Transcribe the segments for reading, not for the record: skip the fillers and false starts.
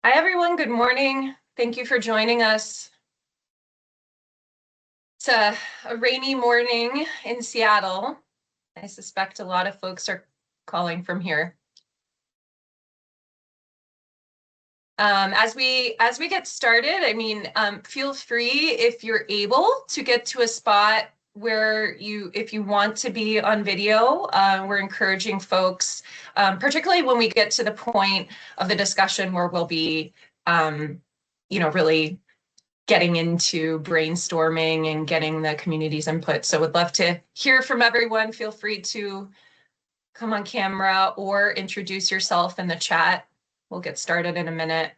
Hi, everyone. Good morning. Thank you for joining us. It's a rainy morning in Seattle. I suspect a lot of folks are calling from here. As we get started, feel free if you're able to get to a spot where if you want to be on video. We're encouraging folks, particularly when we get to the point of the discussion where we'll be, really getting into brainstorming and getting the community's input. So would love to hear from everyone. Feel free to come on camera or introduce yourself in the chat. We'll get started in a minute.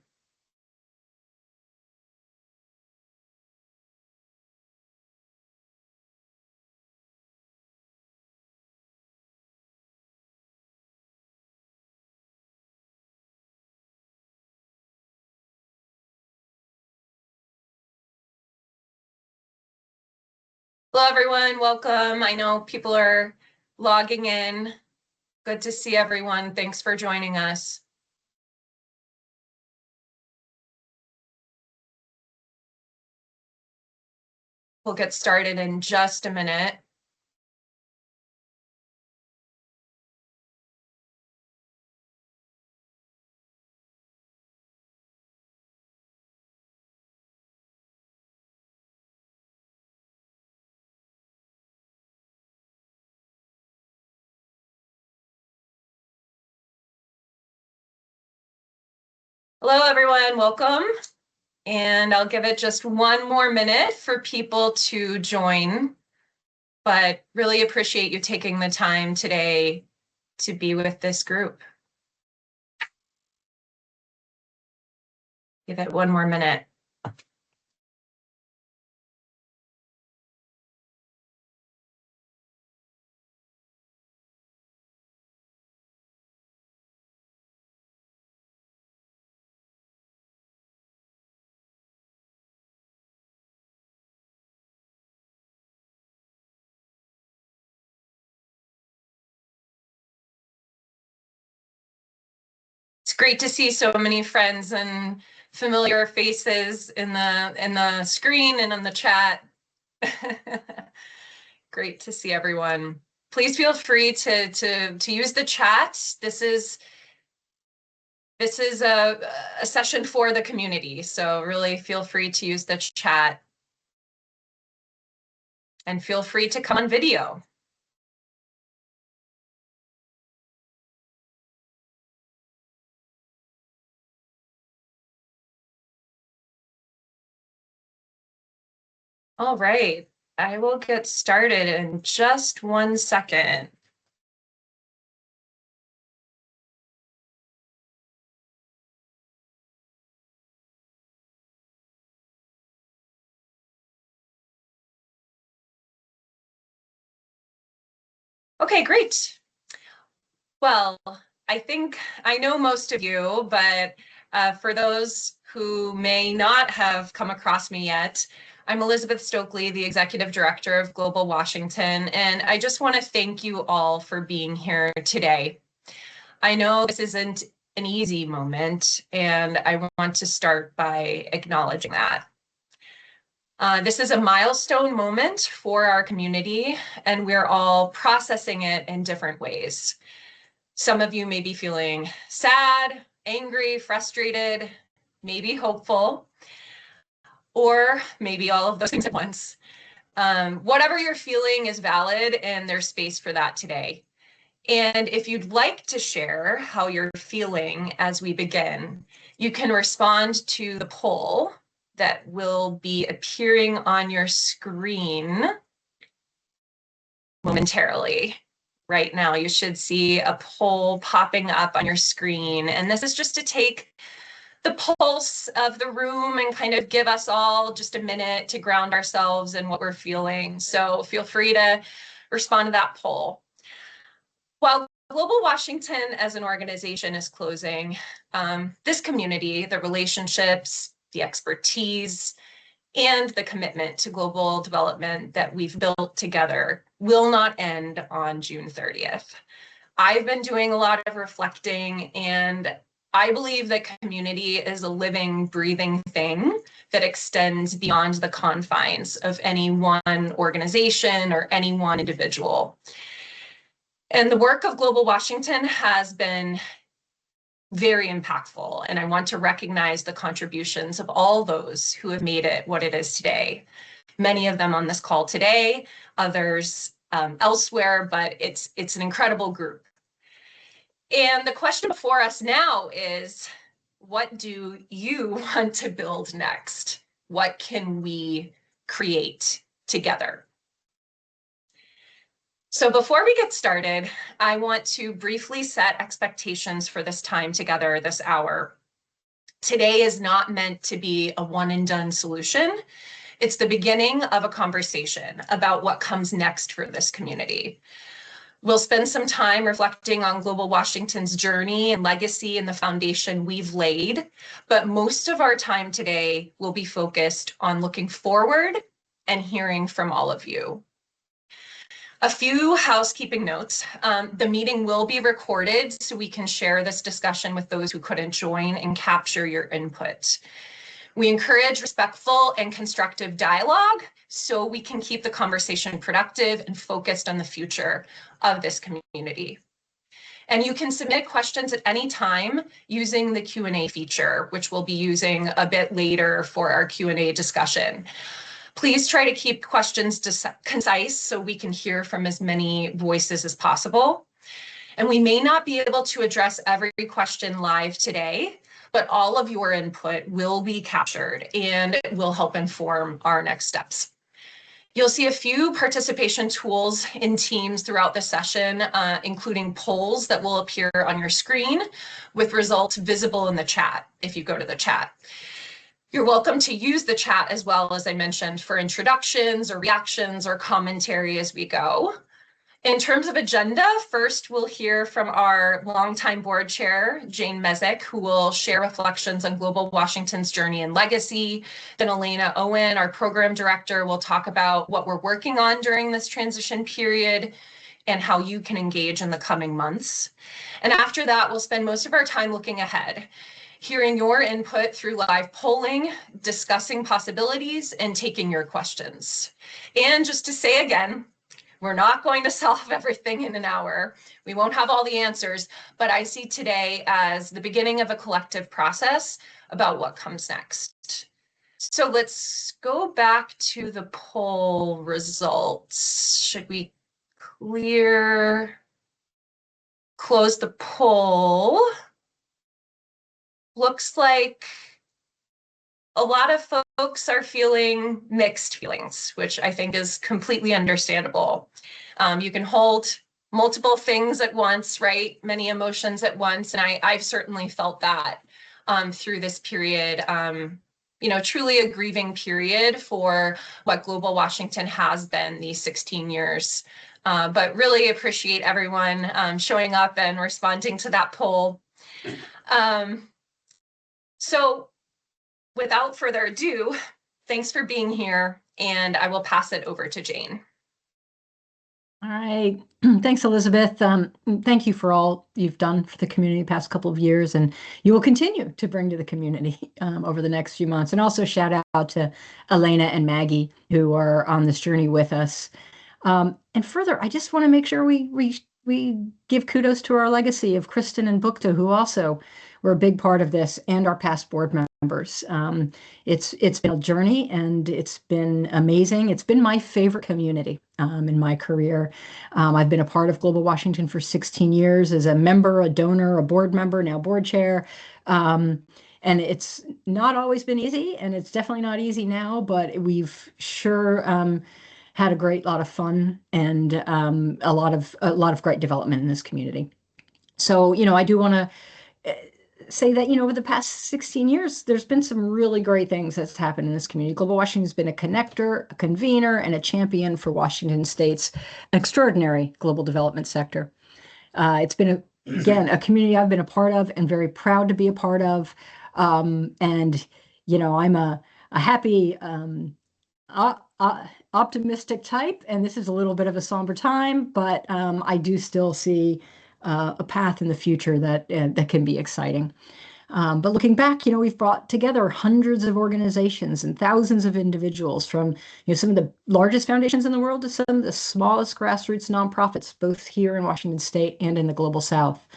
Hello, everyone. Welcome. I know people are logging in. Good to see everyone. Thanks for joining us. We'll get started in just a minute. Hello, everyone. Welcome. And I'll give it just one more minute for people to join, but really appreciate you taking the time today to be with this group. Give it one more minute. It's great to see so many friends and familiar faces in the screen and in the chat. Great to see everyone. Please feel free to use the chat. This is a session for the community, so really feel free to use the chat. And feel free to come on video. All right, I will get started in just 1 second. Okay, great. Well, I know most of you, but for those who may not have come across me yet, I'm Elizabeth Stokely, the Executive Director of Global Washington, and I just want to thank you all for being here today. I know this isn't an easy moment, and I want to start by acknowledging that. This is a milestone moment for our community, and we're all processing it in different ways. Some of you may be feeling sad, angry, frustrated, maybe hopeful, or maybe all of those things at once. Whatever you're feeling is valid, and there's space for that today. And if you'd like to share how you're feeling as we begin, you can respond to the poll that will be appearing on your screen momentarily. Right now, you should see a poll popping up on your screen. And this is just to take the pulse of the room and kind of give us all just a minute to ground ourselves in what we're feeling. So feel free to respond to that poll. While Global Washington as an organization is closing, this community, the relationships, the expertise, and the commitment to global development that we've built together will not end on June 30th. I've been doing a lot of reflecting, and I believe that community is a living, breathing thing that extends beyond the confines of any one organization or any one individual. And the work of Global Washington has been very impactful, and I want to recognize the contributions of all those who have made it what it is today. Many of them on this call today, others elsewhere, but it's an incredible group. And the question before us now is, what do you want to build next? What can we create together? So before we get started, I want to briefly set expectations for this time together this hour. Today is not meant to be a one and done solution. It's the beginning of a conversation about what comes next for this community. We'll spend some time reflecting on Global Washington's journey and legacy and the foundation we've laid, but most of our time today will be focused on looking forward and hearing from all of you. A few housekeeping notes. The meeting will be recorded so we can share this discussion with those who couldn't join and capture your input. We encourage respectful and constructive dialogue so we can keep the conversation productive and focused on the future of this community. And you can submit questions at any time using the Q&A feature, which we'll be using a bit later for our Q&A discussion. Please try to keep questions concise so we can hear from as many voices as possible. And we may not be able to address every question live today, but all of your input will be captured and will help inform our next steps. You'll see a few participation tools in Teams throughout the session, including polls that will appear on your screen with results visible in the chat if you go to the chat. You're welcome to use the chat as well, as I mentioned, for introductions or reactions or commentary as we go. In terms of agenda, first we'll hear from our longtime board chair, Jane Mezek, who will share reflections on Global Washington's journey and legacy. Then Elena Owen, our program director, will talk about what we're working on during this transition period and how you can engage in the coming months. And after that, we'll spend most of our time looking ahead, hearing your input through live polling, discussing possibilities, and taking your questions. And just to say again, we're not going to solve everything in an hour. We won't have all the answers, but I see today as the beginning of a collective process about what comes next. So let's go back to the poll results. Should we close the poll? Looks like a lot of folks are feeling mixed feelings, which I think is completely understandable. You can hold multiple things at once, right? Many emotions at once. And I've certainly felt that through this period. Truly a grieving period for what Global Washington has been these 16 years. But really appreciate everyone showing up and responding to that poll. So without further ado, thanks for being here, and I will pass it over to Jane. All right. Thanks, Elizabeth. Thank you for all you've done for the community the past couple of years, and you will continue to bring to the community over the next few months. And also shout out to Elena and Maggie, who are on this journey with us. And further, I just want to make sure we give kudos to our legacy of Kristen and Bukta, who also were a big part of this, and our past board members. It's been a journey, and it's been amazing. It's been my favorite community in my career. I've been a part of Global Washington for 16 years as a member, a donor, a board member, now board chair. And it's not always been easy, and it's definitely not easy now, but we've sure had a lot of fun and a lot of great development in this community. So, I do want to say that, over the past 16 years, there's been some really great things that's happened in this community. Global Washington's been a connector, a convener, and a champion for Washington State's extraordinary global development sector. It's been, again, a community I've been a part of and very proud to be a part of. And, I'm a happy, optimistic type, and this is a little bit of a somber time, but I do still see a path in the future that can be exciting. But looking back, we've brought together hundreds of organizations and thousands of individuals from, some of the largest foundations in the world to some of the smallest grassroots nonprofits, both here in Washington State and in the Global South.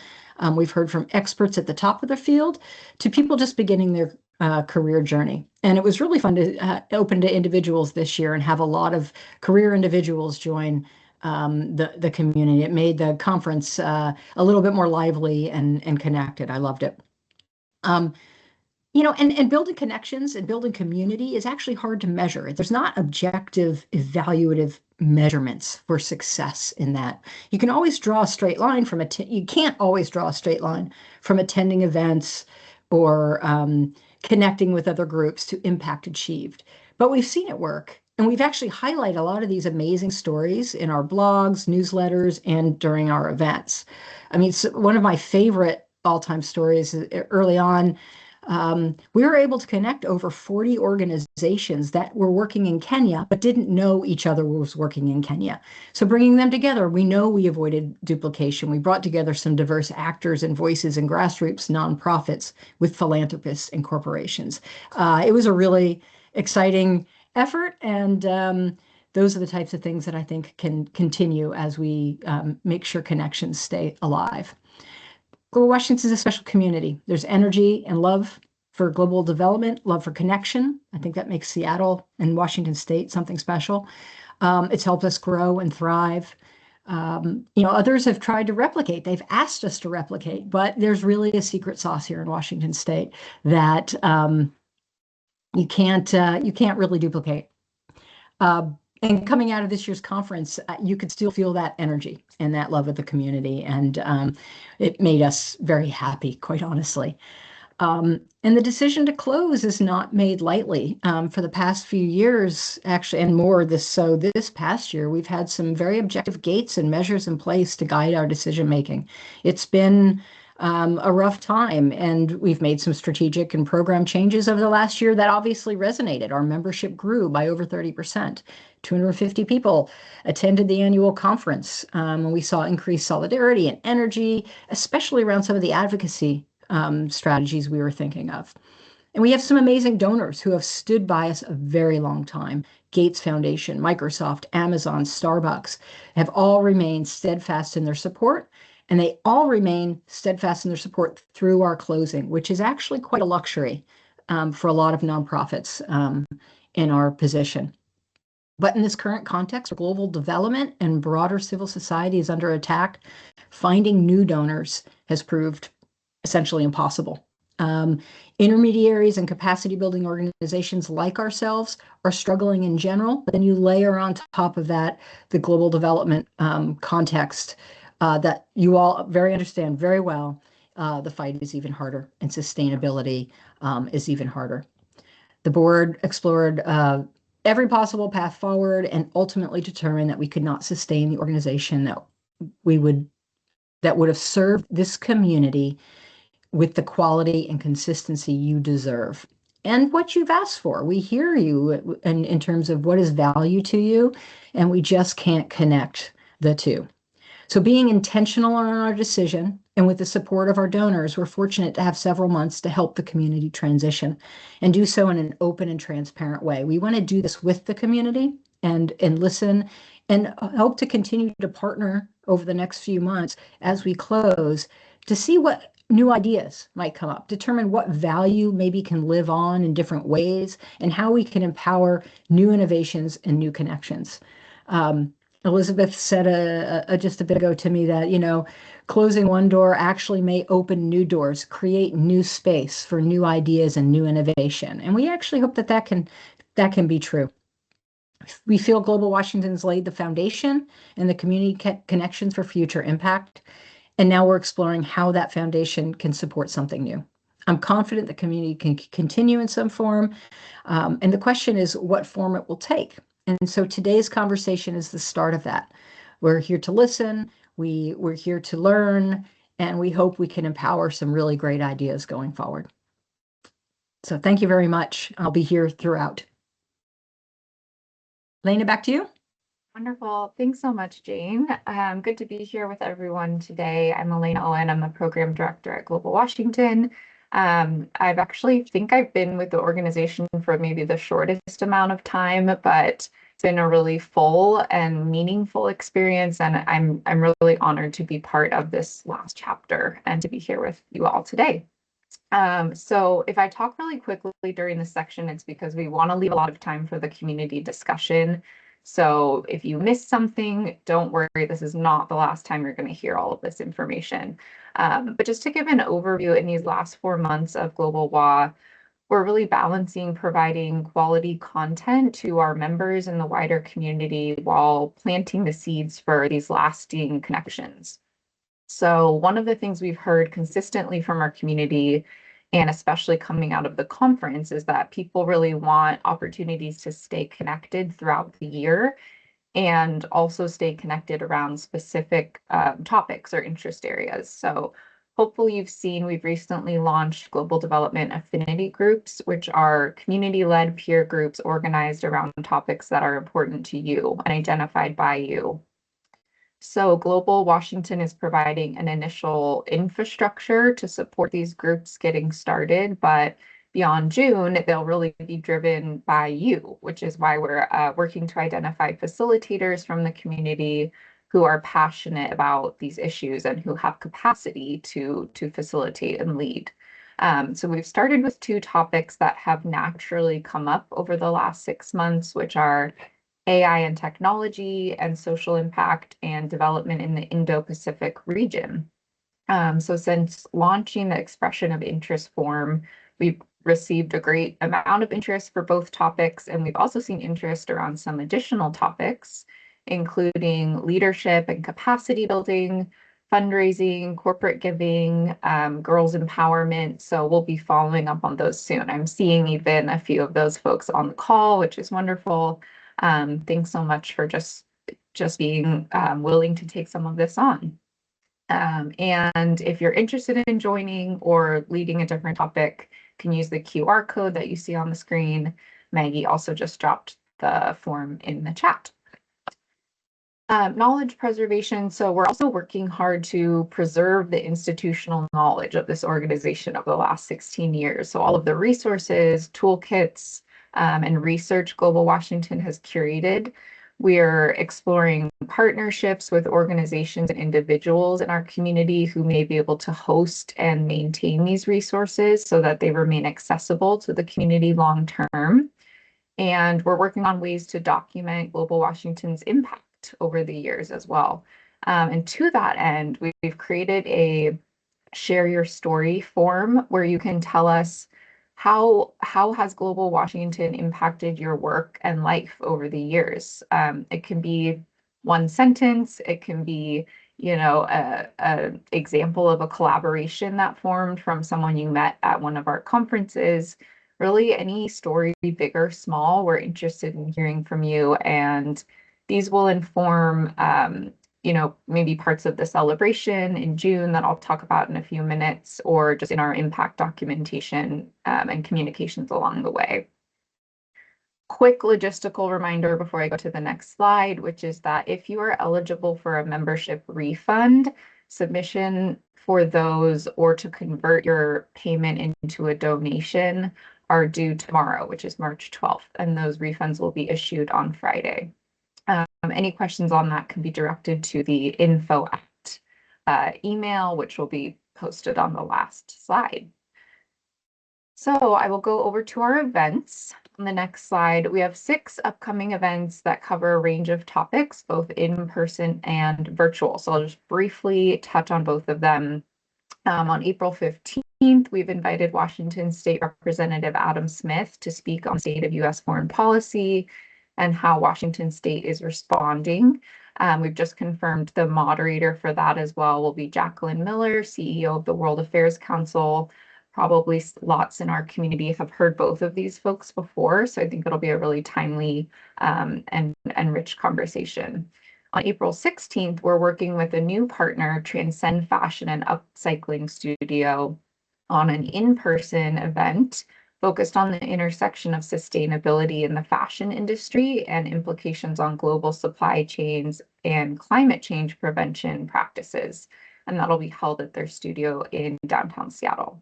We've heard from experts at the top of their field to people just beginning their career journey. And it was really fun to open to individuals this year and have a lot of career individuals join the community. It made the conference a little bit more lively and connected. I loved it. Um, and building connections and building community is actually hard to measure. There's not objective evaluative measurements for success in that. You can always draw a straight line from you can't always draw a straight line from attending events or connecting with other groups to impact achieved. But we've seen it work. And we've actually highlighted a lot of these amazing stories in our blogs, newsletters, and during our events. I mean, one of my favorite all-time stories early on, we were able to connect over 40 organizations that were working in Kenya, but didn't know each other was working in Kenya. So bringing them together, we know we avoided duplication. We brought together some diverse actors and voices in grassroots nonprofits with philanthropists and corporations. It was a really exciting effort, and those are the types of things that I think can continue as we make sure connections stay alive. Global Washington is a special community. There's energy and love for global development, love for connection. I think that makes Seattle and Washington State something special. It's helped us grow and thrive. Others have tried to replicate. They've asked us to replicate, but there's really a secret sauce here in Washington State that you can't really duplicate. And coming out of this year's conference, you could still feel that energy and that love of the community. And it made us very happy, quite honestly. And the decision to close is not made lightly. For the past few years, actually, and more this past year, we've had some very objective gates and measures in place to guide our decision making. It's been a rough time, and we've made some strategic and program changes over the last year that obviously resonated. Our membership grew by over 30%. 250 people attended the annual conference. And we saw increased solidarity and energy, especially around some of the advocacy strategies we were thinking of. And we have some amazing donors who have stood by us a very long time. Gates Foundation, Microsoft, Amazon, Starbucks have all remained steadfast in their support. And they all remain steadfast in their support through our closing, which is actually quite a luxury for a lot of nonprofits in our position. But in this current context, where global development and broader civil society is under attack, finding new donors has proved essentially impossible. Intermediaries and capacity building organizations like ourselves are struggling in general, but then you layer on top of that the global development context that you all understand very well. The fight is even harder, and sustainability is even harder. The board explored every possible path forward and ultimately determined that we could not sustain the organization that would have served this community with the quality and consistency you deserve and what you've asked for. We hear you in terms of what is value to you, and we just can't connect the two. So being intentional on our decision and with the support of our donors, we're fortunate to have several months to help the community transition and do so in an open and transparent way. We want to do this with the community and listen and hope to continue to partner over the next few months as we close to see what new ideas might come up, determine what value maybe can live on in different ways, and how we can empower new innovations and new connections. Elizabeth said just a bit ago to me that, closing one door actually may open new doors, create new space for new ideas and new innovation. And we actually hope that can be true. We feel Global Washington's laid the foundation and the community connections for future impact. And now we're exploring how that foundation can support something new. I'm confident the community can continue in some form. And the question is what form it will take. And so today's conversation is the start of that. We're here to listen, we're here to learn, and we hope we can empower some really great ideas going forward. So thank you very much. I'll be here throughout. Lena, back to you. Wonderful. Thanks so much, Jane. Good to be here with everyone today. I'm Elena Owen. I'm the program director at Global Washington. I've actually think I've been with the organization for maybe the shortest amount of time, but it's been a really full and meaningful experience, and I'm really honored to be part of this last chapter and to be here with you all today. So if I talk really quickly during this section, it's because we want to leave a lot of time for the community discussion. So if you missed something, don't worry, this is not the last time you're going to hear all of this information. But just to give an overview, in these last 4 months of GlobalWA, we're really balancing providing quality content to our members in the wider community while planting the seeds for these lasting connections. So one of the things we've heard consistently from our community, and especially coming out of the conference, is that people really want opportunities to stay connected throughout the year and also stay connected around specific topics or interest areas. So hopefully you've seen we've recently launched Global Development Affinity Groups, which are community-led peer groups organized around topics that are important to you and identified by you. So Global Washington is providing an initial infrastructure to support these groups getting started, but beyond June, they'll really be driven by you, which is why we're working to identify facilitators from the community who are passionate about these issues and who have capacity to facilitate and lead. So we've started with 2 topics that have naturally come up over the last 6 months, which are AI and technology and social impact and development in the Indo-Pacific region. So since launching the expression of interest form, we've received a great amount of interest for both topics, and we've also seen interest around some additional topics, including leadership and capacity building, fundraising, corporate giving, girls empowerment. So we'll be following up on those soon. I'm seeing even a few of those folks on the call, which is wonderful. Thanks so much for just being willing to take some of this on. And if you're interested in joining or leading a different topic, you can use the QR code that you see on the screen. Maggie also just dropped the form in the chat. Knowledge preservation. So we're also working hard to preserve the institutional knowledge of this organization over the last 16 years. So all of the resources, toolkits, and research Global Washington has curated. We're exploring partnerships with organizations and individuals in our community who may be able to host and maintain these resources so that they remain accessible to the community long term. And we're working on ways to document Global Washington's impact over the years as well. And to that end, we've created a share your story form where you can tell us how has Global Washington impacted your work and life over the years. It can be one sentence, it can be, you know, a example of a collaboration that formed from someone you met at one of our conferences. Really, any story, big or small, we're interested in hearing from you, and these will inform you know, maybe parts of the celebration in June that I'll talk about in a few minutes, or just in our impact documentation and communications along the way. Quick logistical reminder before I go to the next slide, which is that if you are eligible for a membership refund, submission for those or to convert your payment into a donation are due tomorrow, which is March 12th, and those refunds will be issued on Friday. Any questions on that can be directed to the info at email, which will be posted on the last slide. So I will go over to our events. On the next slide, we have 6 upcoming events that cover a range of topics, both in person and virtual. So I'll just briefly touch on both of them. On April 15th, we've invited Washington State Representative Adam Smith to speak on the state of U.S. foreign policy and how Washington State is responding. We've just confirmed the moderator for that as well will be Jacqueline Miller, CEO of the World Affairs Council. Probably lots in our community have heard both of these folks before, so I think it'll be a really timely and rich conversation. On April 16th, we're working with a new partner, Transcend Fashion and Upcycling Studio, on an in-person event focused on the intersection of sustainability in the fashion industry and implications on global supply chains and climate change prevention practices. And that'll be held at their studio in downtown Seattle.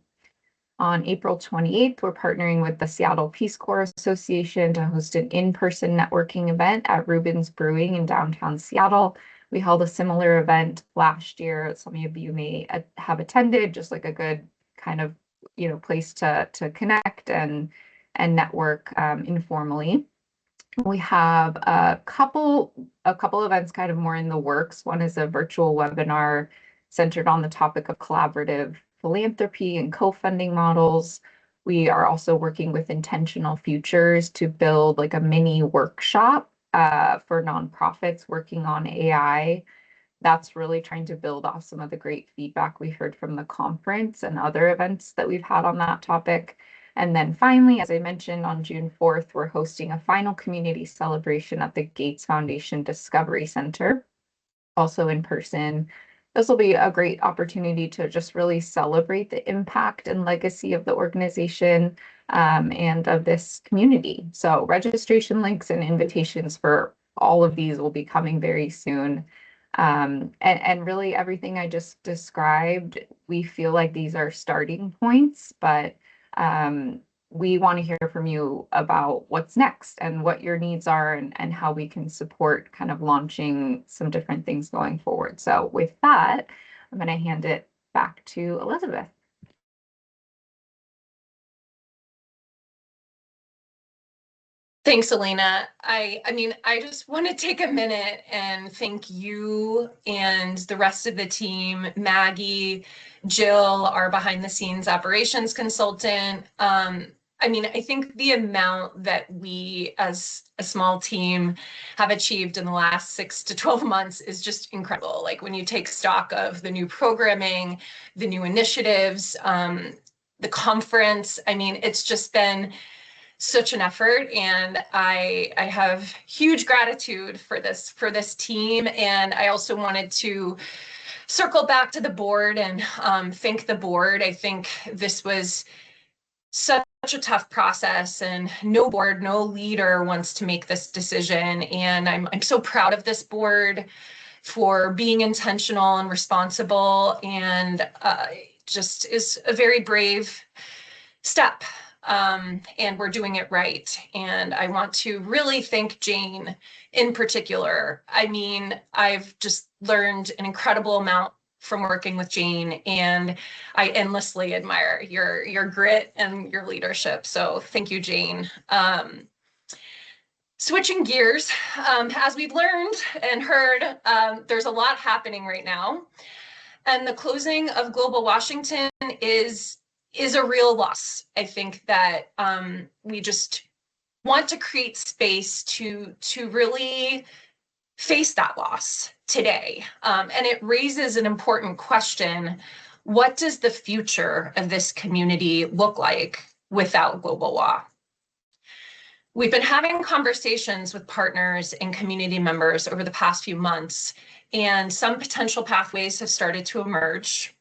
On April 28th, we're partnering with the Seattle Peace Corps Association to host an in-person networking event at Rubens Brewing in downtown Seattle. We held a similar event last year. Some of you may have attended, just like a good kind of place to connect and network informally. We have a couple events kind of more in the works. One is a virtual webinar centered on the topic of collaborative philanthropy and co-funding models. We are also working with Intentional Futures to build like a mini workshop for nonprofits working on AI. That's really trying to build off some of the great feedback we heard from the conference and other events that we've had on that topic. And then finally, as I mentioned, on June 4th, we're hosting a final community celebration at the Gates Foundation Discovery Center, also in person. This will be a great opportunity to just really celebrate the impact and legacy of the organization and of this community. So registration links and invitations for all of these will be coming very soon. And really everything I just described, we feel like these are starting points, but we want to hear from you about what's next and what your needs are and how we can support kind of launching some different things going forward. So with that, I'm going to hand it back to Elizabeth. Thanks, Elena. I mean, I just want to take a minute and thank you and the rest of the team, Maggie, Jill, our behind the scenes operations consultant. I mean, I think the amount that we as a small team have achieved in the last 6 to 12 months is just incredible. Like when you take stock of the new programming, the new initiatives, the conference, I mean, it's just been such an effort, and I have huge gratitude for this team. And I also wanted to circle back to the board and thank the board. I think this was such a tough process, and no board, no leader wants to make this decision. And I'm so proud of this board for being intentional and responsible, and just is a very brave step. And we're doing it right. And I want to really thank Jane in particular. I mean, I've just learned an incredible amount from working with Jane, and I endlessly admire your grit and your leadership. So thank you, Jane. Switching gears, as we've learned and heard, there's a lot happening right now. And the closing of Global Washington is a real loss. I think that we just want to create space to really face that loss today. And it raises an important question. What does the future of this community look like without GlobalWA? We've been having conversations with partners and community members over the past few months, and some potential pathways have started to emerge.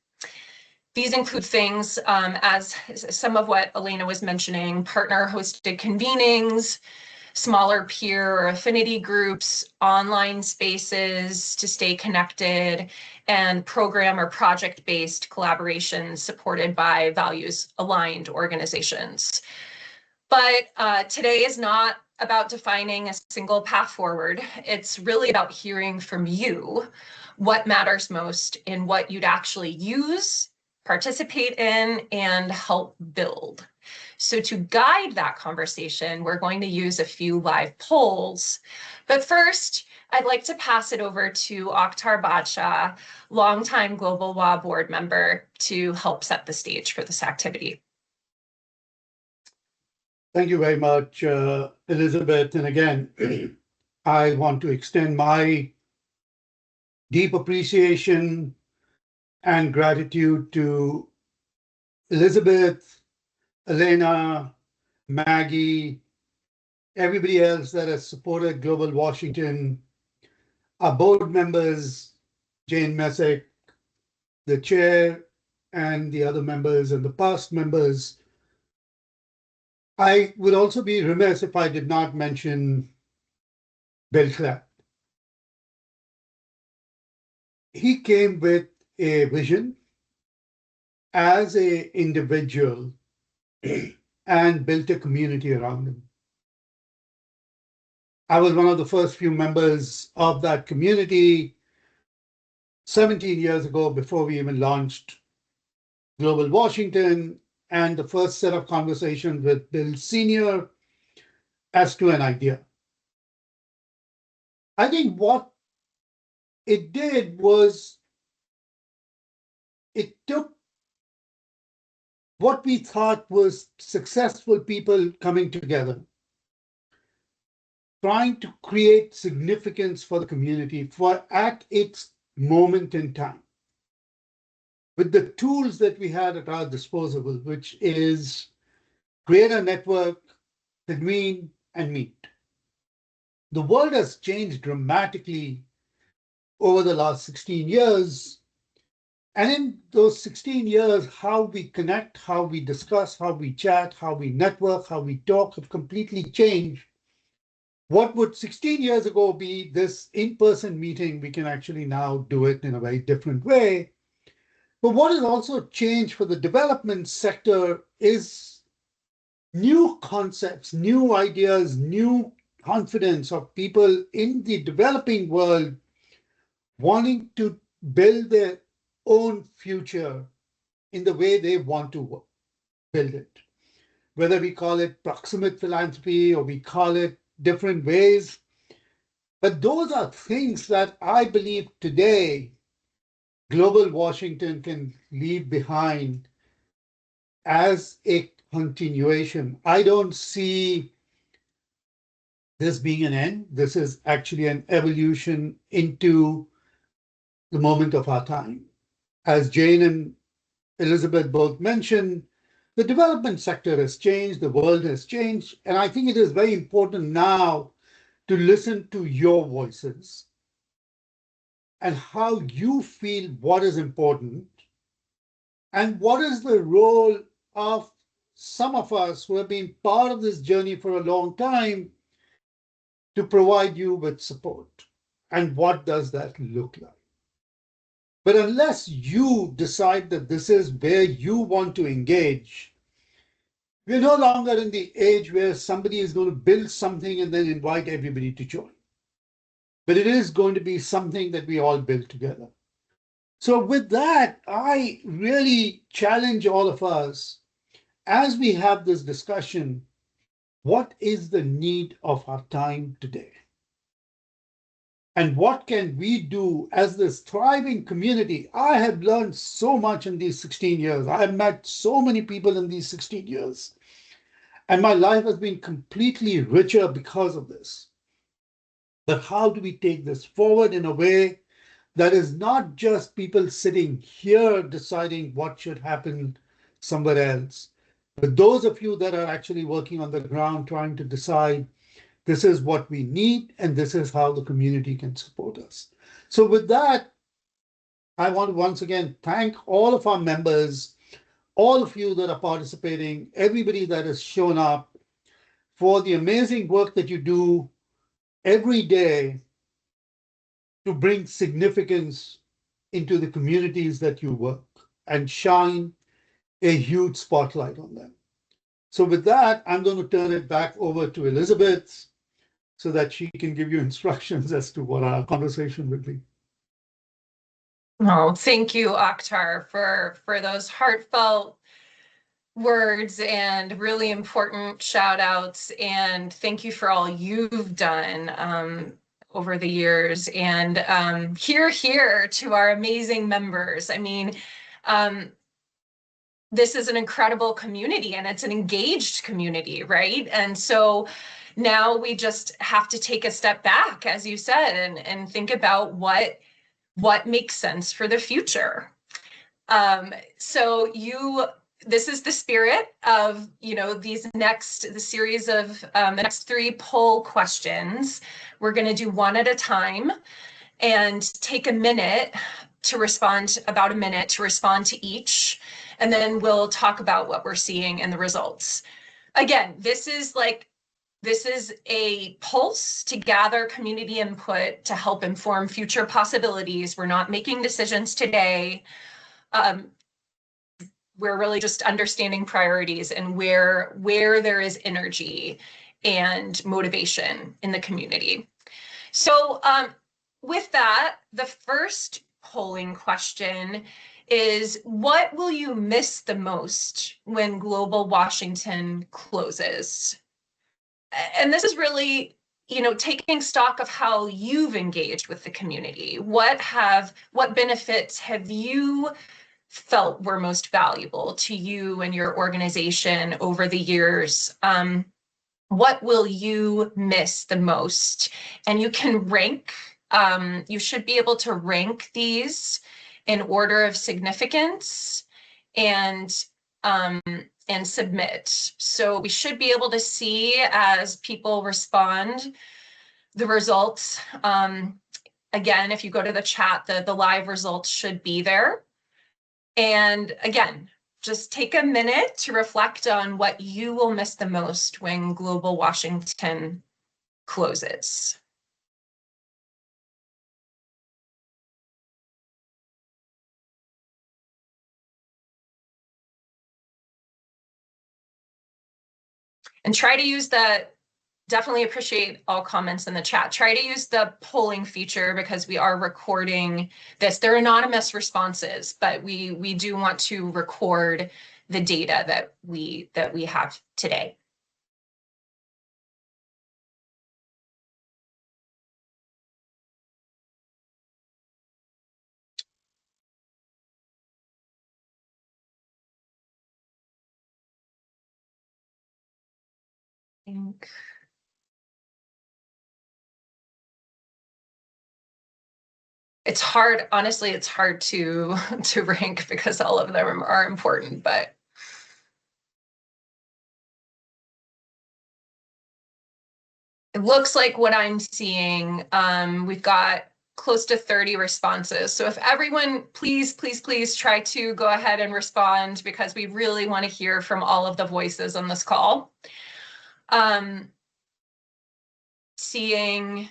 These include things as some of what Elena was mentioning: partner-hosted convenings, smaller peer or affinity groups, online spaces to stay connected, and program or project-based collaborations supported by values-aligned organizations. But today is not about defining a single path forward. It's really about hearing from you what matters most in what you'd actually use, participate in, and help build. So to guide that conversation, we're going to use a few live polls. But first, I'd like to pass it over to Akhtar Badshah, longtime GlobalWA board member, to help set the stage for this activity. Thank you very much, Elizabeth. And again, I want to extend my deep appreciation and gratitude to Elizabeth, Elena, Maggie, everybody else that has supported Global Washington, our board members, Jane Messick, the chair, and the other members and the past members I would also be remiss if I did not mention Bill Clapp. He came with a vision as an individual and built a community around him. I was one of the first few members of that community 17 years ago, before we even launched Global Washington, and the first set of conversations with Bill Sr. as to an idea. I think what it did was it took what we thought was successful people coming together, trying to create significance for the community for at its moment in time, with the tools that we had at our disposal, which is create a network, convene, and meet. The world has changed dramatically over the last 16 years. And in those 16 years, how we connect, how we discuss, how we chat, how we network, how we talk have completely changed. What would 16 years ago be this in-person meeting, we can actually now do it in a very different way. But what has also changed for the development sector is new concepts, new ideas, new confidence of people in the developing world wanting to build their own future in the way they want to build it. Whether we call it proximate philanthropy or we call it different ways. But those are things that I believe today Global Washington can leave behind as a continuation. I don't see this being an end. This is actually an evolution into the moment of our time. As Jane and Elizabeth both mentioned, the development sector has changed, the world has changed, and I think it is very important now to listen to your voices and how you feel what is important and what is the role of some of us who have been part of this journey for a long time to provide you with support. And what does that look like? But unless you decide that this is where you want to engage, we're no longer in the age where somebody is going to build something and then invite everybody to join. But it is going to be something that we all build together. So with that, I really challenge all of us as we have this discussion, what is the need of our time today? And what can we do as this thriving community? I have learned so much in these 16 years. I have met so many people in these 16 years. And my life has been completely richer because of this. But how do we take this forward in a way that is not just people sitting here deciding what should happen somewhere else, but those of you that are actually working on the ground trying to decide this is what we need and this is how the community can support us. So with that, I want to once again thank all of our members, all of you that are participating, everybody that has shown up for the amazing work that you do every day to bring significance into the communities that you work and shine a huge spotlight on them. So with that, I'm going to turn it back over to Elizabeth so that she can give you instructions as to what our conversation will be. Oh, thank you, Akhtar, for those heartfelt words and really important shout outs. And thank you for all you've done over the years. And here to our amazing members. I mean, this is an incredible community and it's an engaged community, right? And so now we just have to take a step back, as you said, and think about what makes sense for the future. This is the spirit of, the series of the next 3 poll questions. We're going to do one at a time and take a minute to respond, about a minute to respond to each. And then we'll talk about what we're seeing and the results. again, this is a pulse to gather community input to help inform future possibilities. We're not making decisions today. We're really just understanding priorities and where there is energy and motivation in the community. So with that, the first polling question is, what will you miss the most when Global Washington closes? And this is really, taking stock of how you've engaged with the community. What benefits have you felt were most valuable to you and your organization over the years? What will you miss the most? And you can rank, you should be able to rank these in order of significance and submit. So we should be able to see as people respond the results. Again, if you go to the chat, the live results should be there. And again, just take a minute to reflect on what you will miss the most when Global Washington closes. And try to use definitely appreciate all comments in the chat. Try to use the polling feature because we are recording this. They're anonymous responses, but we do want to record the data that we have today. I think it's hard, honestly, it's hard to rank because all of them are important, but it looks like what I'm seeing, we've got close to 30 responses. So if everyone, please try to go ahead and respond because we really want to hear from all of the voices on this call. Seeing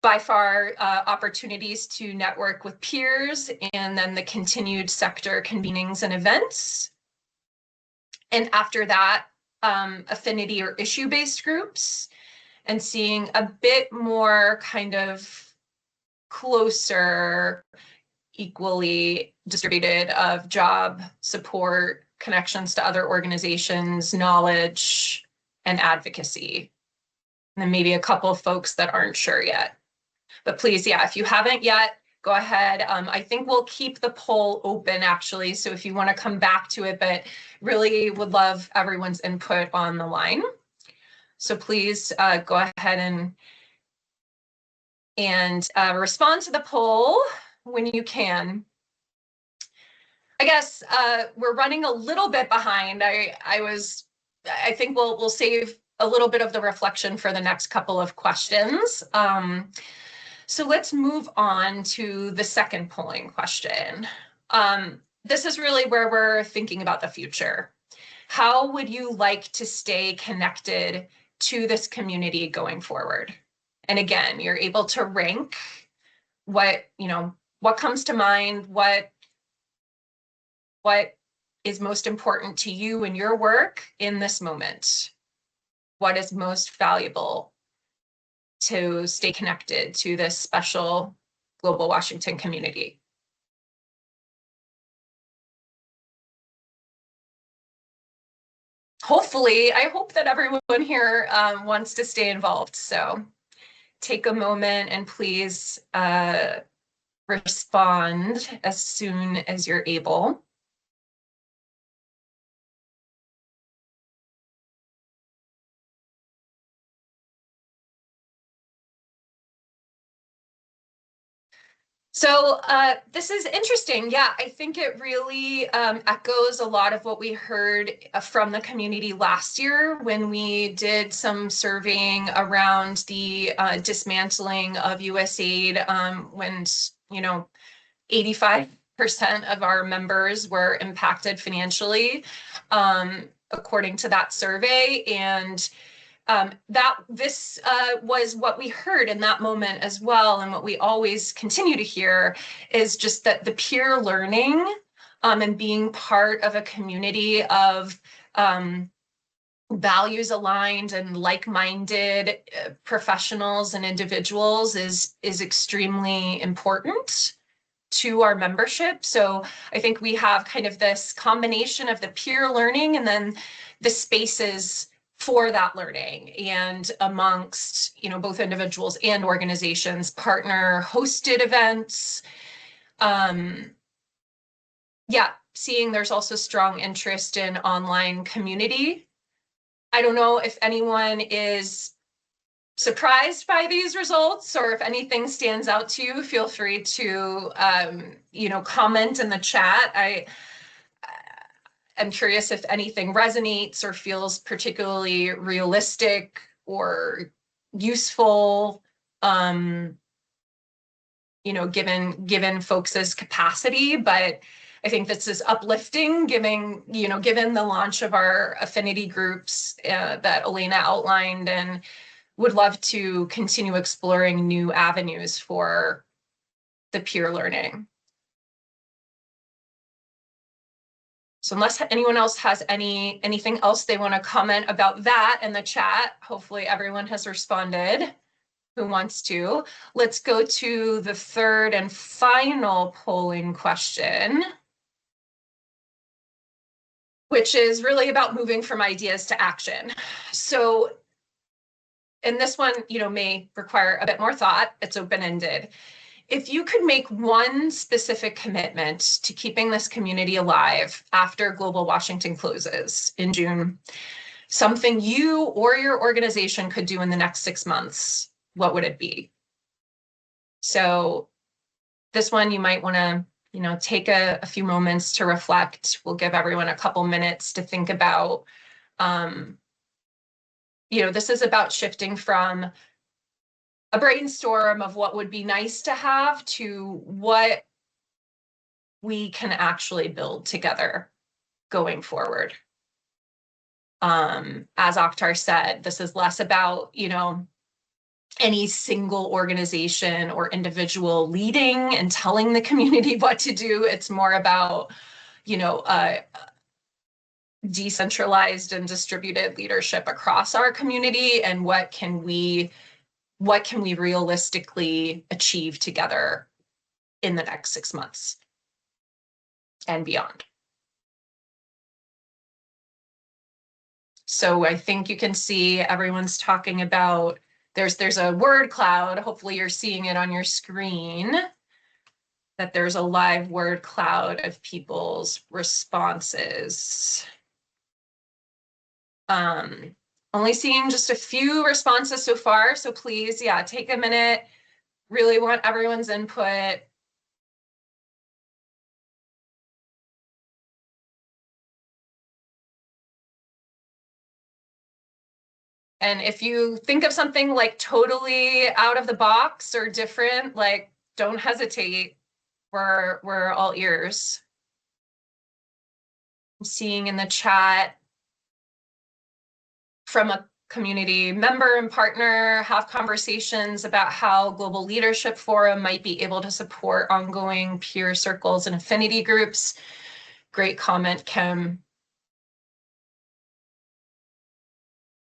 by far opportunities to network with peers, and then the continued sector convenings and events. And after that, affinity or issue-based groups, and seeing a bit more kind of closer, equally distributed of job support, connections to other organizations, knowledge, and advocacy. And then maybe a couple of folks that aren't sure yet. But please, yeah, if you haven't yet, go ahead. I think we'll keep the poll open actually. So if you want to come back to it, but really would love everyone's input on the line. So please go ahead and respond to the poll when you can. I guess we're running a little bit behind. I think we'll save a little bit of the reflection for the next couple of questions. So let's move on to the second polling question. This is really where we're thinking about the future. How would you like to stay connected to this community going forward? And again, you're able to rank what comes to mind, what is most important to you in your work in this moment? What is most valuable to stay connected to this special Global Washington community? Hopefully, I hope that everyone here wants to stay involved. So take a moment and please respond as soon as you're able. So this is interesting. Yeah, I think it really echoes a lot of what we heard from the community last year when we did some surveying around the dismantling of USAID, when 85% of our members were impacted financially. according to that survey. And this was what we heard in that moment as well. And what we always continue to hear is just that the peer learning and being part of a community of values aligned and like-minded professionals and individuals is extremely important to our membership. So I think we have kind of this combination of the peer learning and then the spaces for that learning, and amongst, you know, both individuals and organizations, partner hosted events. Yeah, seeing there's also strong interest in online community. I don't know if anyone is surprised by these results, or if anything stands out to you, feel free to, you know, comment in the chat. I'm curious if anything resonates or feels particularly realistic or useful, you know, given folks' capacity. But I think this is uplifting, given the launch of our affinity groups that Elena outlined, and would love to continue exploring new avenues for the peer learning. So unless anyone else has anything else they want to comment about that in the chat, hopefully everyone has responded who wants to. Let's go to the third and final polling question, which is really about moving from ideas to action. So, and this one, you know, may require a bit more thought. It's open-ended. If you could make one specific commitment to keeping this community alive after Global Washington closes in June, something you or your organization could do in the next 6 months, what would it be? So this one you might want to, you know, take a few moments to reflect. We'll give everyone a couple minutes to think about. You know, this is about shifting from a brainstorm of what would be nice to have to what we can actually build together going forward. As Akhtar said, this is less about, you know, any single organization or individual leading and telling the community what to do. It's more about, you know, decentralized and distributed leadership across our community, and what can we realistically achieve together in the next 6 months and beyond. So I think you can see everyone's talking about, there's a word cloud. Hopefully you're seeing it on your screen, that there's a live word cloud of people's responses. Only seeing just a few responses so far, so please, yeah, take a minute. Really want everyone's input. And if you think of something like totally out of the box or different, like, don't hesitate. We're all ears. I'm seeing in the chat from a community member and partner, have conversations about how Global Leadership Forum might be able to support ongoing peer circles and affinity groups. Great comment, Kim.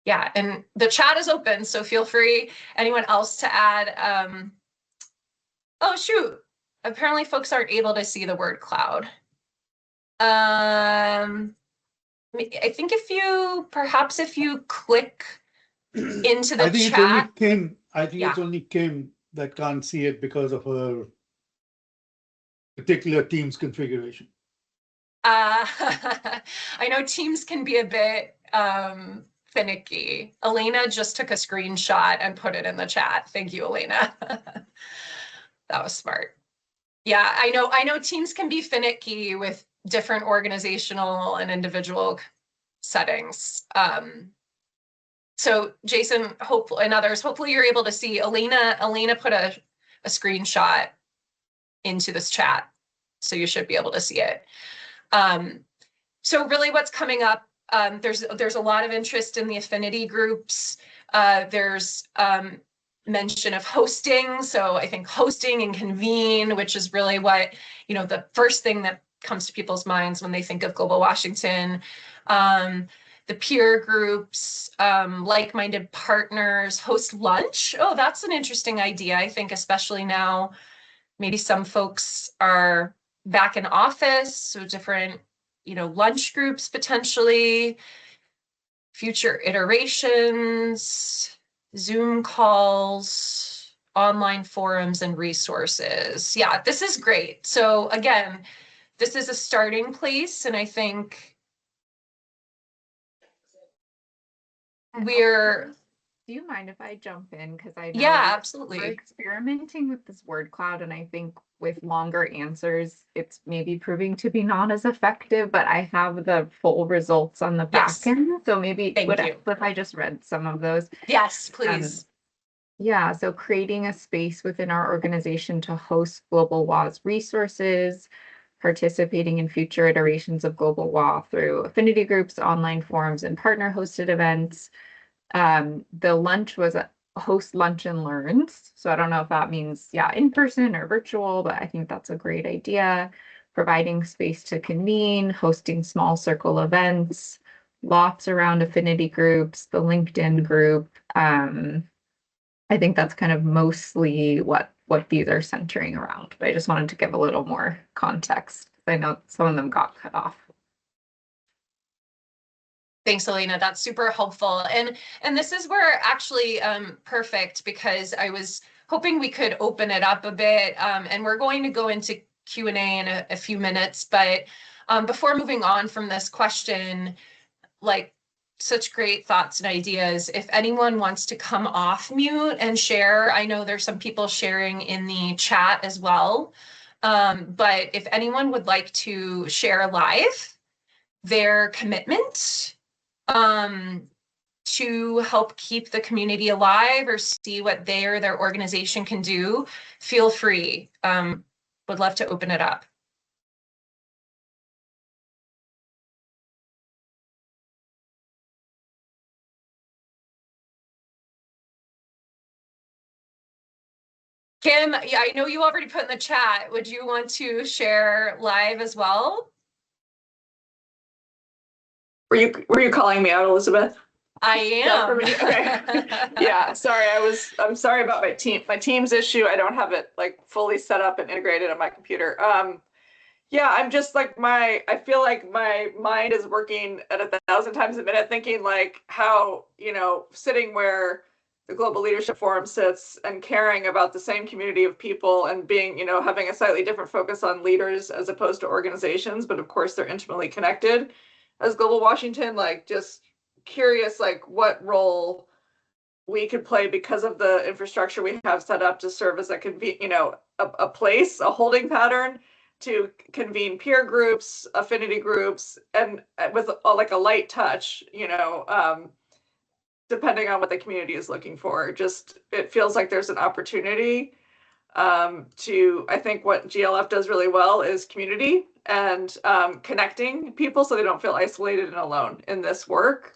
Yeah, and the chat is open, so feel free, anyone else, to add. Oh, shoot. Apparently folks aren't able to see the word cloud. I think if you click into the chat. I think it's only Kim that can't see it because of her particular Teams configuration. I know Teams can be a bit finicky. Elena just took a screenshot and put it in the chat. Thank you, Elena. That was smart. Yeah, I know Teams can be finicky with different organizational and individual settings. So Jason, and others, hopefully you're able to see Elena put a screenshot into this chat, so you should be able to see it. So really what's coming up there's a lot of interest in the affinity groups. There's mention of hosting. So I think hosting and convene, which is really what, the first thing that comes to people's minds when they think of Global Washington. The peer groups, like-minded partners, host lunch. Oh, that's an interesting idea. I think especially now, maybe some folks are back in office, so different, lunch groups potentially, future iterations, Zoom calls, online forums and resources. Yeah, this is great. So again, this is a starting place, and I think we're... Do you mind if I jump in? Because I know Yeah, we're absolutely. experimenting with this word cloud, and I think with longer answers, it's maybe proving to be not as effective, but I have the full results on the back Yes. end. So maybe Thank you. if I just read some of those. Yes, please. Yeah, so creating a space within our organization to host GlobalWA's resources, participating in future iterations of GlobalWA through affinity groups, online forums, and partner-hosted events. The lunch was a host lunch and learns. So I don't know if that means, in person or virtual, but I think that's a great idea. Providing space to convene, hosting small circle events, lots around affinity groups, the LinkedIn group. I think that's kind of mostly what these are centering around. But I just wanted to give a little more context. I know some of them got cut off. Thanks, Elena. That's super helpful. And this is where actually perfect, because I was hoping we could open it up a bit. And we're going to go into Q&A in a few minutes. But before moving on from this question, like, such great thoughts and ideas. If anyone wants to come off mute and share, I know there's some people sharing in the chat as well. But if anyone would like to share live their commitment to help keep the community alive or see what their organization can do, feel free. Would love to open it up. Kim, yeah, I know you already put in the chat. Would you want to share live as well? Were you calling me out, Elizabeth? I am. Okay. Yeah, sorry. I'm sorry about my Teams issue. I don't have it like fully set up and integrated on my computer. Yeah, I'm just like I feel like my mind is working at 1,000 times a minute, thinking like how, sitting where the Global Leadership Forum sits and caring about the same community of people and being, having a slightly different focus on leaders as opposed to organizations, but of course they're intimately connected. As Global Washington, like just curious, like what role we could play because of the infrastructure we have set up to serve as a place, a holding pattern to convene peer groups, affinity groups, and with like a light touch, depending on what the community is looking for. Just it feels like there's an opportunity I think what GLF does really well is community and connecting people so they don't feel isolated and alone in this work.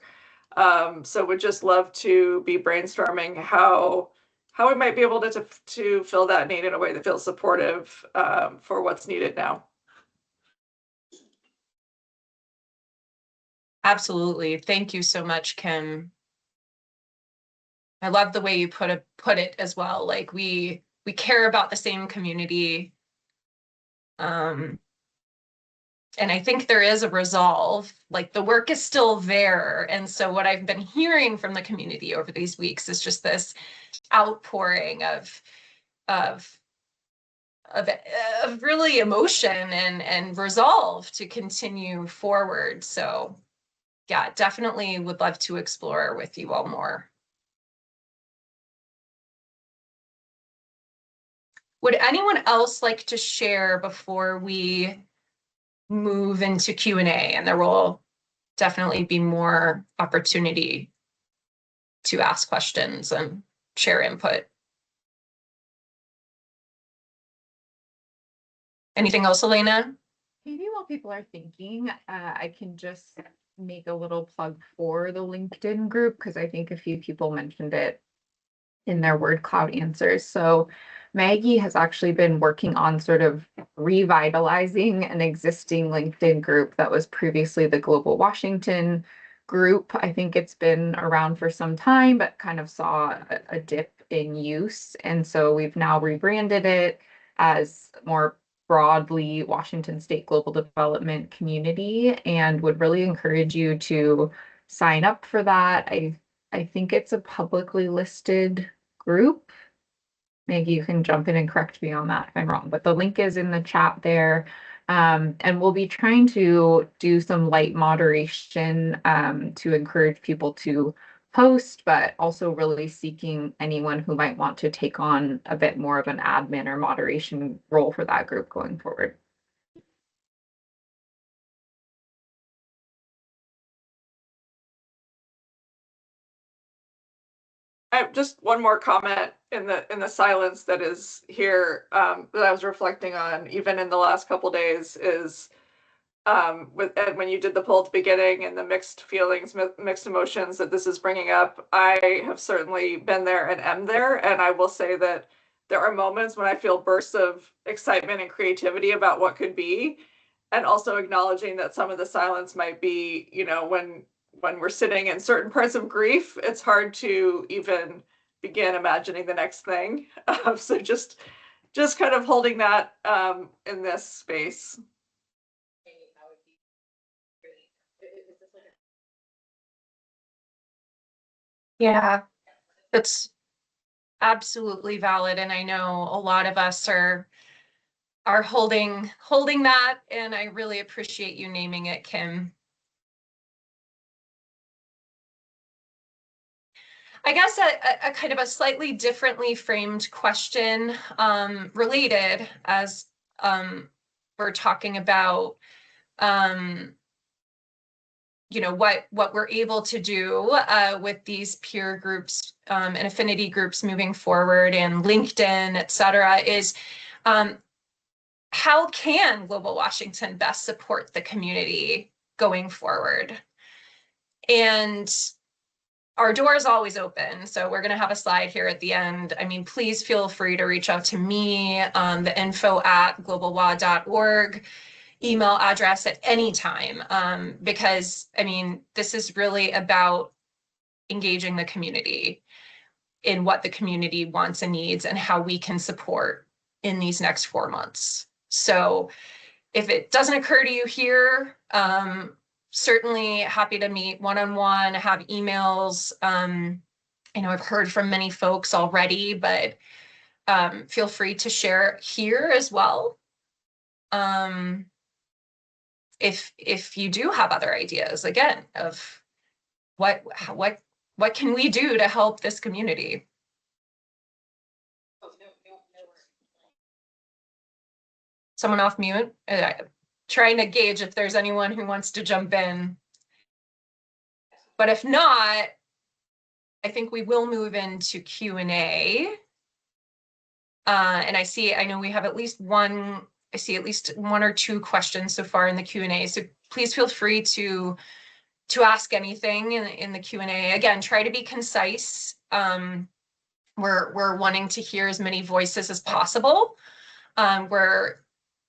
So would just love to be brainstorming how we might be able to fill that need in a way that feels supportive for what's needed now. Absolutely. Thank you so much, Kim. I love the way you put it as well. Like we care about the same community. And I think there is a resolve, like the work is still there. And so what I've been hearing from the community over these weeks is just this outpouring of really emotion and resolve to continue forward. So yeah, definitely would love to explore with you all more. Would anyone else like to share before we move into Q&A? And there will definitely be more opportunity to ask questions and share input. Anything else, Elena? Maybe while people are thinking, I can just make a little plug for the LinkedIn group because I think a few people mentioned it in their word cloud answers. So Maggie has actually been working on sort of revitalizing an existing LinkedIn group that was previously the Global Washington group. I think it's been around for some time, but kind of saw a dip in use. And so we've now rebranded it as more broadly Washington State Global Development Community, and would really encourage you to sign up for that. I think it's a publicly listed group. Maggie, you can jump in and correct me on that if I'm wrong, but the link is in the chat there. And we'll be trying to do some light moderation to encourage people to post, but also really seeking anyone who might want to take on a bit more of an admin or moderation role for that group going forward. I have just one more comment in the silence that is here, that I was reflecting on even in the last couple days is with Ed, when you did the poll at the beginning and the mixed feelings, mixed emotions that this is bringing up. I have certainly been there and am there, and I will say that there are moments when I feel bursts of excitement and creativity about what could be, and also acknowledging that some of the silence might be, you know, when we're sitting in certain parts of grief, it's hard to even begin imagining the next thing. So just kind of holding that in this space. Yeah, that's absolutely valid. And I know a lot of us are holding that, and I really appreciate you naming it, Kim. I guess a kind of a slightly differently framed question, related as we're talking about you know, what we're able to do with these peer groups and affinity groups moving forward, and LinkedIn, et cetera, is how can Global Washington best support the community going forward? And our door is always open. So we're going to have a slide here at the end. I mean, please feel free to reach out to me, the info@globalwa.org email address at any time, because I mean, this is really about engaging the community in what the community wants and needs and how we can support in these next 4 months. So if it doesn't occur to you here, certainly happy to meet one-on-one, have emails. I know I've heard from many folks already, but feel free to share here as well. If you do have other ideas, again, of what can we do to help this community? Someone off mute? Trying to gauge if there's anyone who wants to jump in. But if not, I think we will move into Q&A. And I know we have at least one, I see at least one or two questions so far in the Q&A. So please feel free to ask anything in the Q&A. Again, try to be concise. We're wanting to hear as many voices as possible. We're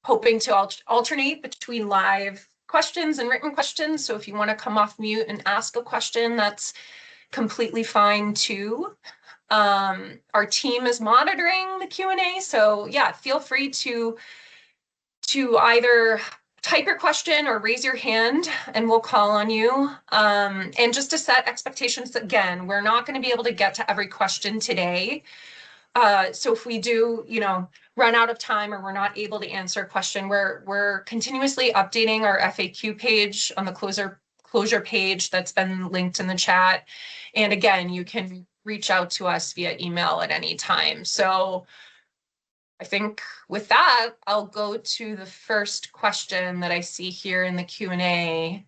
hoping to alternate between live questions and written questions. So if you want to come off mute and ask a question, that's completely fine too. Our team is monitoring the Q&A, so yeah, feel free to either type your question or raise your hand and we'll call on you. And just to set expectations, again, we're not going to be able to get to every question today. So if we do, you know, run out of time or we're not able to answer a question, we're continuously updating our FAQ page on the closure page that's been linked in the chat. And again, you can reach out to us via email at any time. So I think with that, I'll go to the first question that I see here in the Q&A.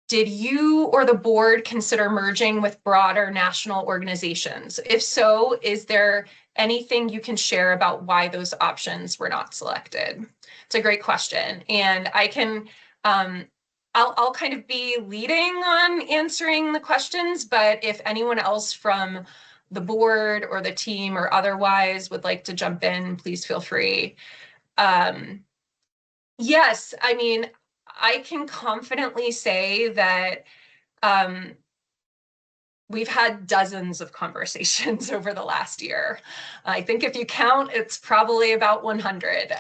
Did you or the board consider merging with broader national organizations? If so, is there anything you can share about why those options were not selected? It's a great question. And I can I'll kind of be leading on answering the questions, but if anyone else from the board or the team or otherwise would like to jump in, please feel free. Yes, I mean, I can confidently say that we've had dozens of conversations over the last year. I think if you count, it's probably about 100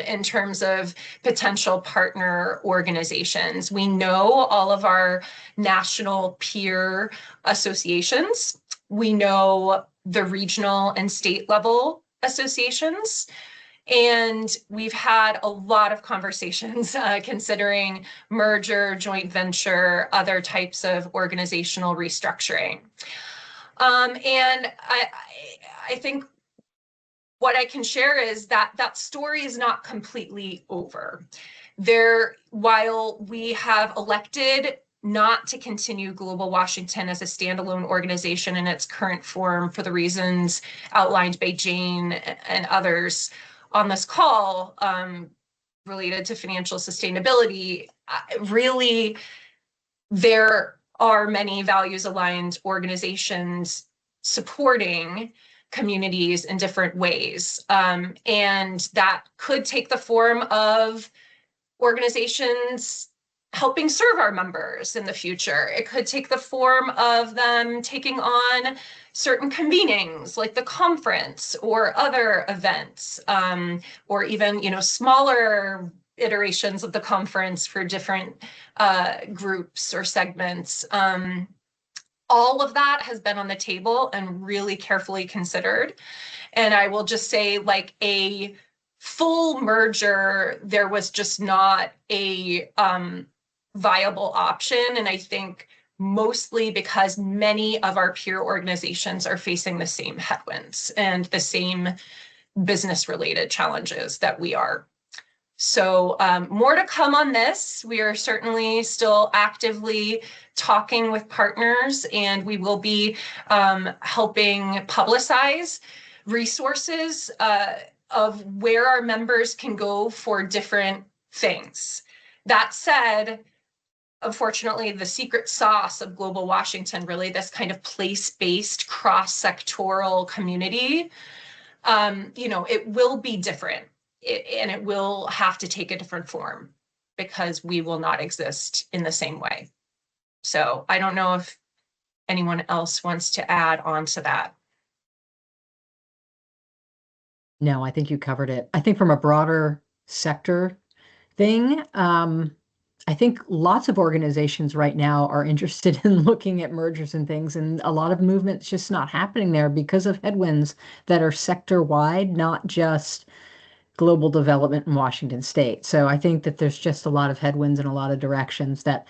in terms of potential partner organizations. We know all of our national peer associations. We know the regional and state level associations. And we've had a lot of conversations considering merger, joint venture, other types of organizational restructuring. And I think what I can share is that that story is not completely over. While we have elected not to continue Global Washington as a standalone organization in its current form for the reasons outlined by Jane and others on this call related to financial sustainability, really, there are many values-aligned organizations supporting communities in different ways. And that could take the form of organizations helping serve our members in the future. It could take the form of them taking on certain convenings like the conference or other events, or even smaller iterations of the conference for different groups or segments. All of that has been on the table and really carefully considered. And I will just say, like, a full merger, there was just not a viable option. And I think mostly because many of our peer organizations are facing the same headwinds and the same business-related challenges that we are. So more to come on this. We are certainly still actively talking with partners, and we will be helping publicize resources of where our members can go for different things. That said, unfortunately, the secret sauce of Global Washington, really this kind of place-based cross-sectoral community, it will be different. And it will have to take a different form because we will not exist in the same way. So I don't know if anyone else wants to add on to that. No, I think you covered it. I think from a broader sector thing, I think lots of organizations right now are interested in looking at mergers and things, and a lot of movement's just not happening there because of headwinds that are sector-wide, not just global development in Washington State. So I think that there's just a lot of headwinds in a lot of directions that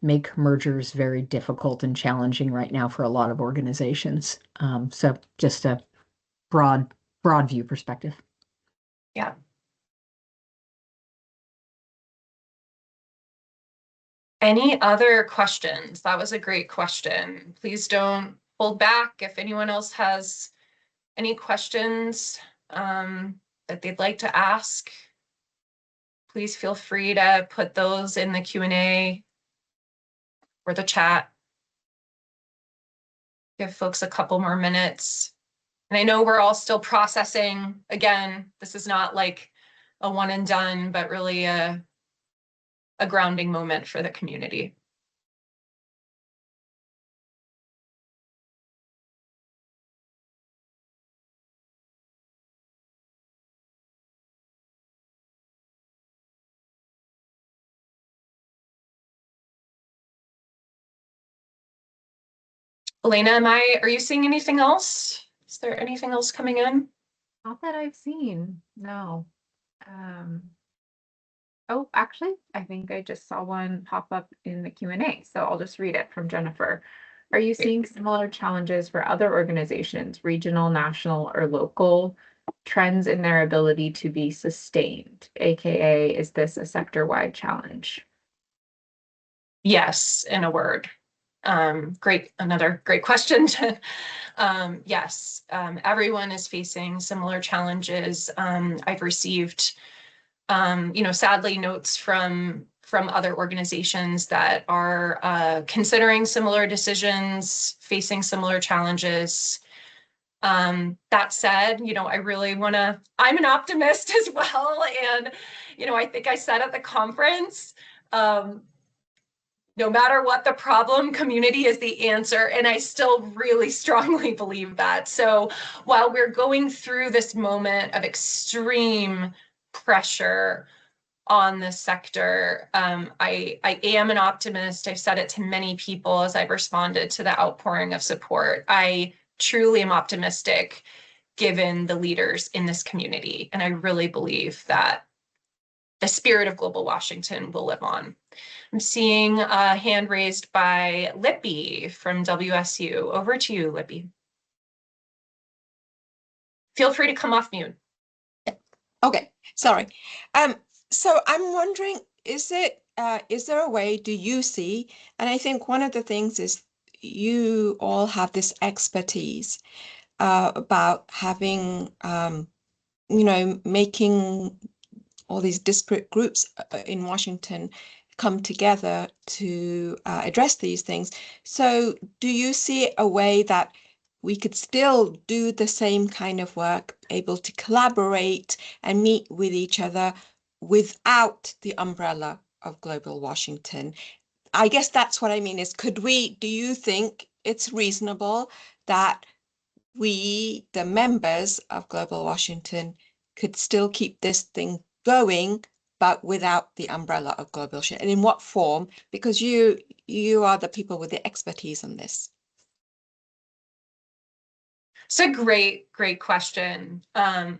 make mergers very difficult and challenging right now for a lot of organizations. So just a broad view perspective. Yeah. Any other questions? That was a great question. Please don't hold back if anyone else has any questions that they'd like to ask. Please feel free to put those in the Q&A or the chat. Give folks a couple more minutes. And I know we're all still processing. Again, this is not like a one and done, but really a grounding moment for the community. Elena, are you seeing anything else? Is there anything else coming in? Not that I've seen, no. Oh, actually, I think I just saw one pop up in the Q&A, so I'll just read it from Jennifer. Are you seeing similar challenges for other organizations, regional, national, or local, trends in their ability to be sustained? AKA, is this a sector-wide challenge? Yes, in a word. Another great question. Yes, everyone is facing similar challenges. I've received, sadly, notes from from other organizations that are considering similar decisions, facing similar challenges. That said, I really I'm an optimist as well. And, I think I said at the conference, no matter what the problem, community is the answer. And I still really strongly believe that. So while we're going through this moment of extreme pressure on the sector, I am an optimist. I've said it to many people as I've responded to the outpouring of support. I truly am optimistic given the leaders in this community. And I really believe that the spirit of Global Washington will live on. I'm seeing a hand raised by Lippy from WSU. Over to you, Lippy. Feel free to come off mute. Okay, sorry. So I'm wondering, is there a way, do you see, and I think one of the things is you all have this expertise about having, making all these disparate groups in Washington come together to address these things. So do you see a way that we could still do the same kind of work, able to collaborate and meet with each other without the umbrella of Global Washington? I guess that's what I mean is, do you think it's reasonable that we, the members of Global Washington, could still keep this thing going, but without the umbrella of Global Washington? And in what form? Because you are the people with the expertise on this. It's a great question,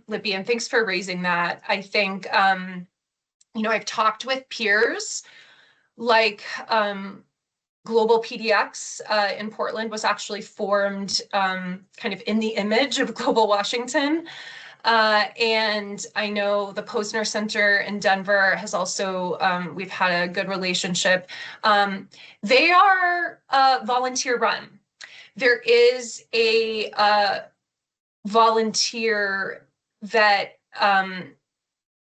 Lippy, and thanks for raising that. I think, I've talked with peers like Global PDX in Portland was actually formed kind of in the image of Global Washington. And I know the Posner Center in Denver has also, we've had a good relationship. They are volunteer run. There is a volunteer that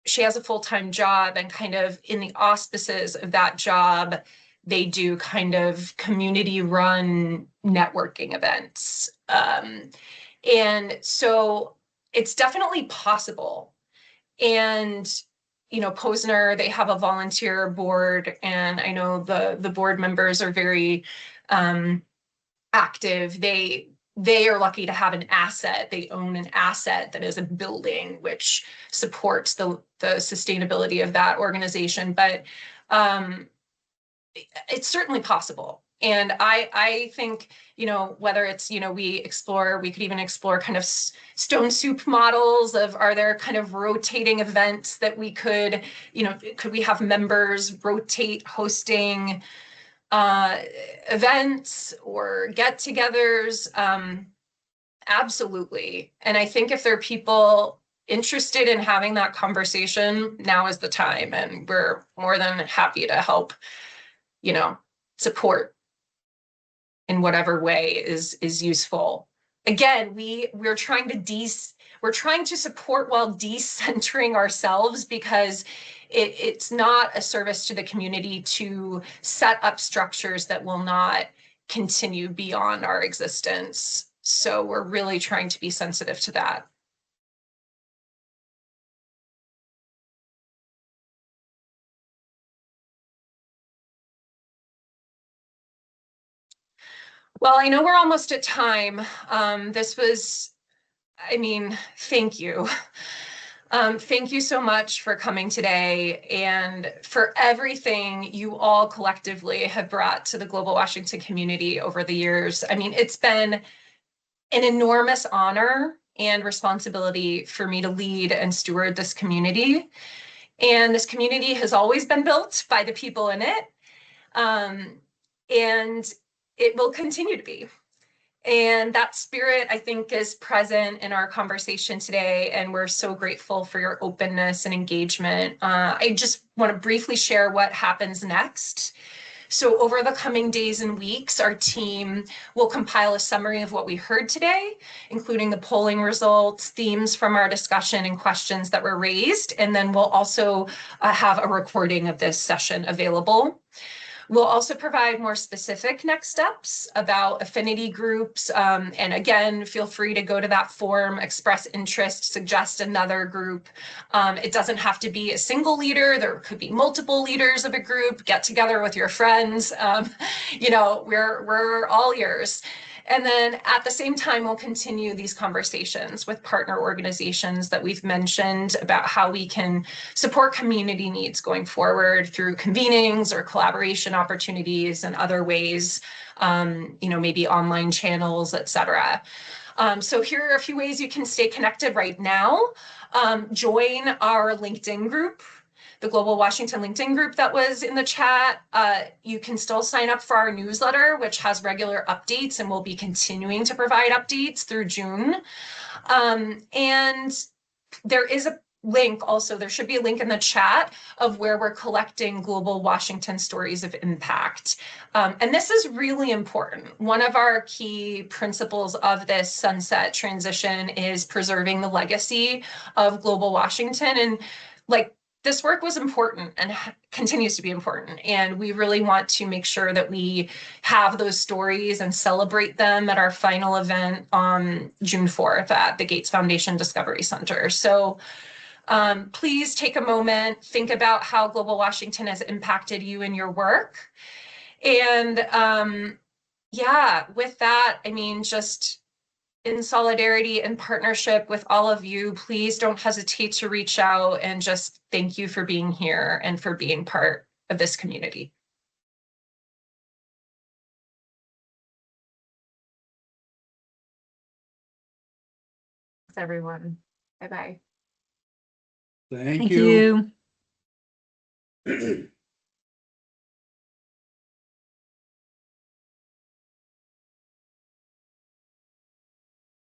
she has a full-time job, and kind of in the auspices of that job, they do kind of community-run networking events. And so it's definitely possible. And, Posner, they have a volunteer board, and I know the board members are very active. They are lucky to have an asset. They own an asset that is a building which supports the sustainability of that organization. But it's certainly possible. And I think, whether it's, we could even explore kind of stone soup models of, are there kind of rotating events that we could we have members rotate hosting events or get-togethers? Absolutely. And I think if there are people interested in having that conversation, now is the time, and we're more than happy to help, support in whatever way is useful. Again, we're trying to support while decentering ourselves, because it's not a service to the community to set up structures that will not continue beyond our existence. So we're really trying to be sensitive to that. Well, I know we're almost at time. This was, thank you. Thank you so much for coming today, and for everything you all collectively have brought to the Global Washington community over the years. It's been an enormous honor and responsibility for me to lead and steward this community. And this community has always been built by the people in it. And it will continue to be. And that spirit, I think, is present in our conversation today, and we're so grateful for your openness and engagement. I just want to briefly share what happens next. So over the coming days and weeks, our team will compile a summary of what we heard today, including the polling results, themes from our discussion, and questions that were raised. And then we'll also have a recording of this session available. We'll also provide more specific next steps about affinity groups. And again, feel free to go to that form, express interest, suggest another group. It doesn't have to be a single leader. There could be multiple leaders of a group. Get together with your friends. You know, we're all ears. And then at the same time, we'll continue these conversations with partner organizations that we've mentioned about how we can support community needs going forward through convenings or collaboration opportunities and other ways, you know, maybe online channels, et cetera. So here are a few ways you can stay connected right now. Join our LinkedIn group, the Global Washington LinkedIn group that was in the chat. You can still sign up for our newsletter, which has regular updates, and we'll be continuing to provide updates through June. And there is a link also, there should be a link in the chat of where we're collecting Global Washington stories of impact. And this is really important. One of our key principles of this sunset transition is preserving the legacy of Global Washington. And like, this work was important and continues to be important. And we really want to make sure that we have those stories and celebrate them at our final event on June 4th at the Gates Foundation Discovery Center. So please take a moment, think about how Global Washington has impacted you in your work. And yeah, with that, I mean, just in solidarity and partnership with all of you, please don't hesitate to reach out, and just thank you for being here and for being part of this community. Thanks, everyone. Bye-bye. Thank Thank you. you.